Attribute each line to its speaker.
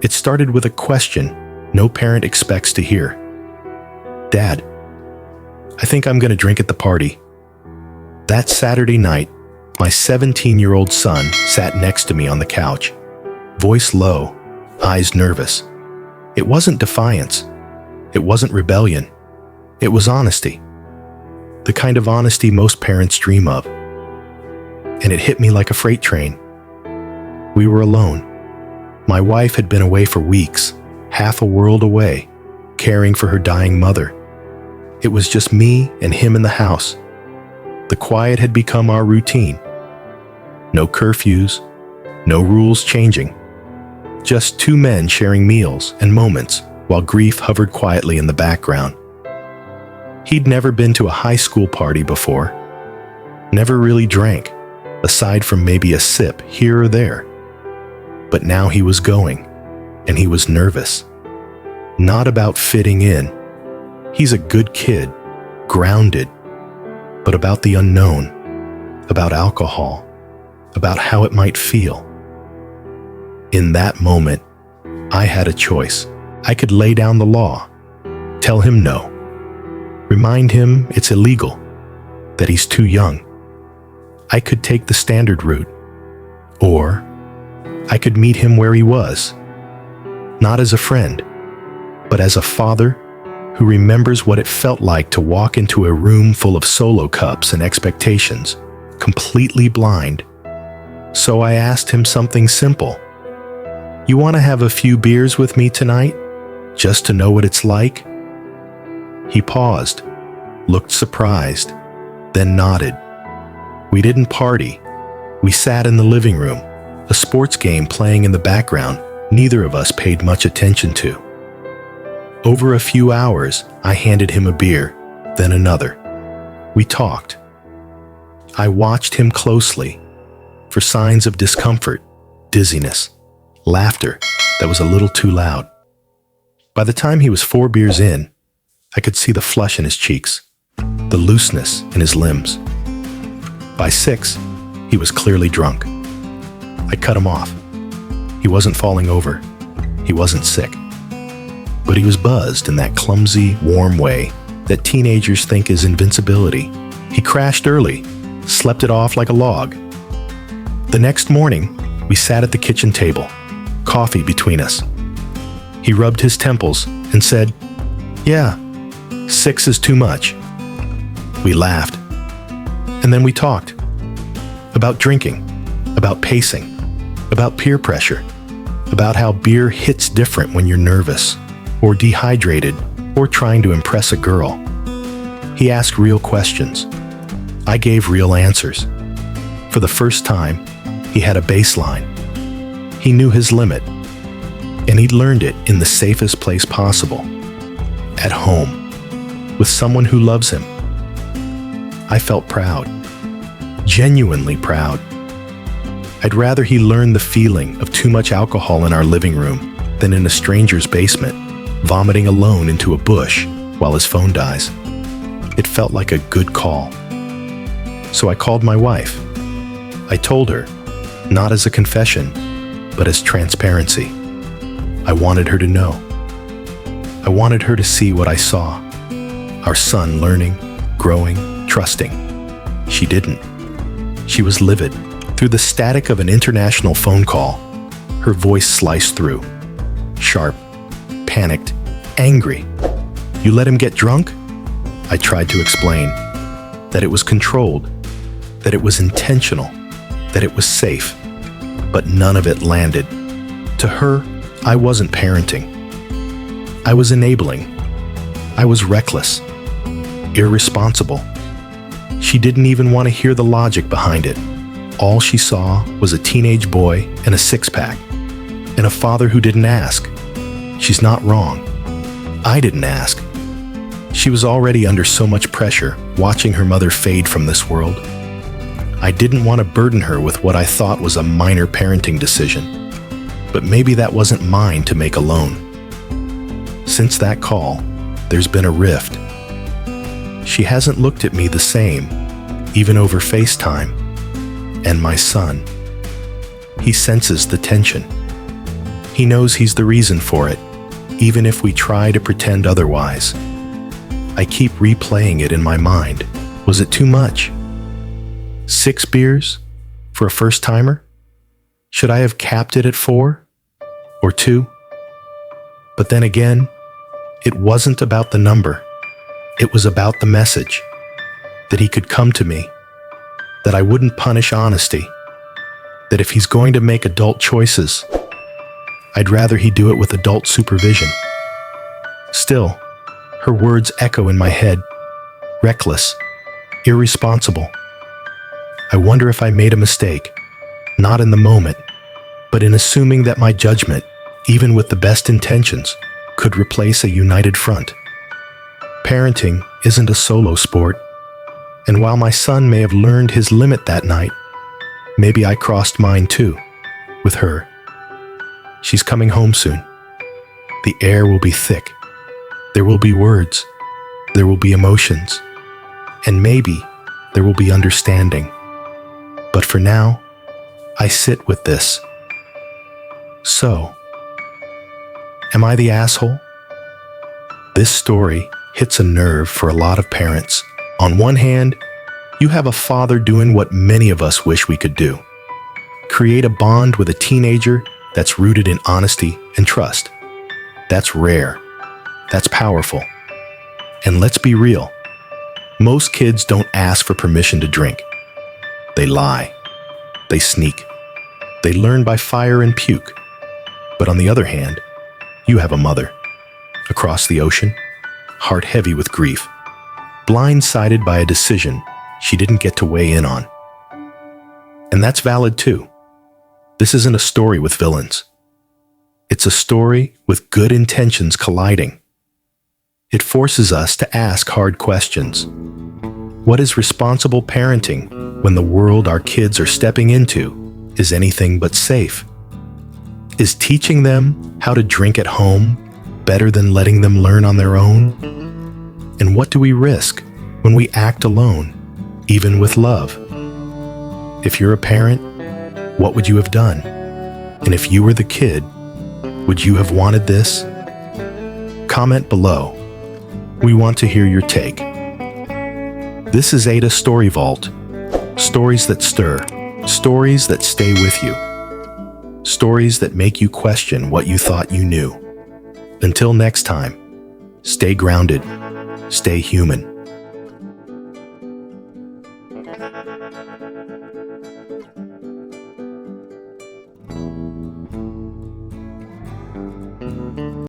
Speaker 1: It started with a question no parent expects to hear. "Dad, I think I'm going to drink at the party." That Saturday night, my 17-year-old son sat next to me on the couch, voice low, eyes nervous. It wasn't defiance. It wasn't rebellion. It was honesty. The kind of honesty most parents dream of. And it hit me like a freight train. We were alone. My wife had been away for weeks, half a world away, caring for her dying mother. It was just me and him in the house. The quiet had become our routine. No curfews, no rules changing. Just two men sharing meals and moments while grief hovered quietly in the background. He'd never been to a high school party before, never really drank, aside from maybe a sip here or there. But now he was going, and he was nervous. Not about fitting in. He's a good kid, grounded, but about the unknown, about alcohol, about how it might feel. In that moment, I had a choice. I could lay down the law, tell him no, remind him it's illegal, that he's too young. I could take the standard route, or I could meet him where he was, not as a friend, but as a father who remembers what it felt like to walk into a room full of solo cups and expectations, completely blind. So I asked him something simple. "You want to have a few beers with me tonight, just to know what it's like?" He paused, looked surprised, then nodded. We didn't party. We sat in the living room, a sports game playing in the background neither of us paid much attention to. Over a few hours, I handed him a beer, then another. We talked. I watched him closely for signs of discomfort, dizziness, laughter that was a little too loud. By the time he was 4 beers in, I could see the flush in his cheeks, the looseness in his limbs. By 6, he was clearly drunk. I cut him off. He wasn't falling over. He wasn't sick. But he was buzzed in that clumsy, warm way that teenagers think is invincibility. He crashed early, slept it off like a log. The next morning, we sat at the kitchen table, coffee between us. He rubbed his temples and said, "Yeah, 6 is too much." We laughed. And then we talked about drinking, about pacing, about peer pressure, about how beer hits different when you're nervous or dehydrated or trying to impress a girl. He asked real questions. I gave real answers. For the first time, he had a baseline. He knew his limit, and he'd learned it in the safest place possible, at home, with someone who loves him. I felt proud, genuinely proud. I'd rather he learn the feeling of too much alcohol in our living room than in a stranger's basement, vomiting alone into a bush while his phone dies. It felt like a good call. So I called my wife. I told her, not as a confession, but as transparency. I wanted her to know. I wanted her to see what I saw. Our son learning, growing, trusting. She didn't. She was livid. Through the static of an international phone call, her voice sliced through. Sharp, panicked, angry. "You let him get drunk?" I tried to explain that it was controlled, that it was intentional, that it was safe, but none of it landed. To her, I wasn't parenting. I was enabling. I was reckless, irresponsible. She didn't even want to hear the logic behind it. All she saw was a teenage boy and a six-pack, and a father who didn't ask. She's not wrong. I didn't ask. She was already under so much pressure, watching her mother fade from this world. I didn't want to burden her with what I thought was a minor parenting decision, but maybe that wasn't mine to make alone. Since that call, there's been a rift. She hasn't looked at me the same, even over FaceTime. And my son, he senses the tension. He knows he's the reason for it, even if we try to pretend otherwise. I keep replaying it in my mind. Was it too much? 6 beers? For a first-timer? Should I have capped it at 4? Or 2? But then again, it wasn't about the number. It was about the message. That he could come to me. That I wouldn't punish honesty. That if he's going to make adult choices, I'd rather he do it with adult supervision. Still, her words echo in my head. Reckless. Irresponsible. I wonder if I made a mistake. Not in the moment, but in assuming that my judgment, even with the best intentions, could replace a united front. Parenting isn't a solo sport, and while my son may have learned his limit that night, maybe I crossed mine too, with her. She's coming home soon. The air will be thick. There will be words. There will be emotions. And maybe there will be understanding. But for now, I sit with this. So, am I the asshole? This story hits a nerve for a lot of parents. On one hand, you have a father doing what many of us wish we could do. Create a bond with a teenager that's rooted in honesty and trust. That's rare. That's powerful. And let's be real. Most kids don't ask for permission to drink. They lie. They sneak. They learn by fire and puke. But on the other hand, you have a mother. Across the ocean, heart heavy with grief. Blindsided by a decision she didn't get to weigh in on. And that's valid too. This isn't a story with villains. It's a story with good intentions colliding. It forces us to ask hard questions. What is responsible parenting when the world our kids are stepping into is anything but safe? Is teaching them how to drink at home better than letting them learn on their own? And what do we risk when we act alone, even with love? If you're a parent, what would you have done? And if you were the kid, would you have wanted this? Comment below. We want to hear your take. This is AITA Story Vault. Stories that stir. Stories that stay with you. Stories that make you question what you thought you knew. Until next time, stay grounded, stay human.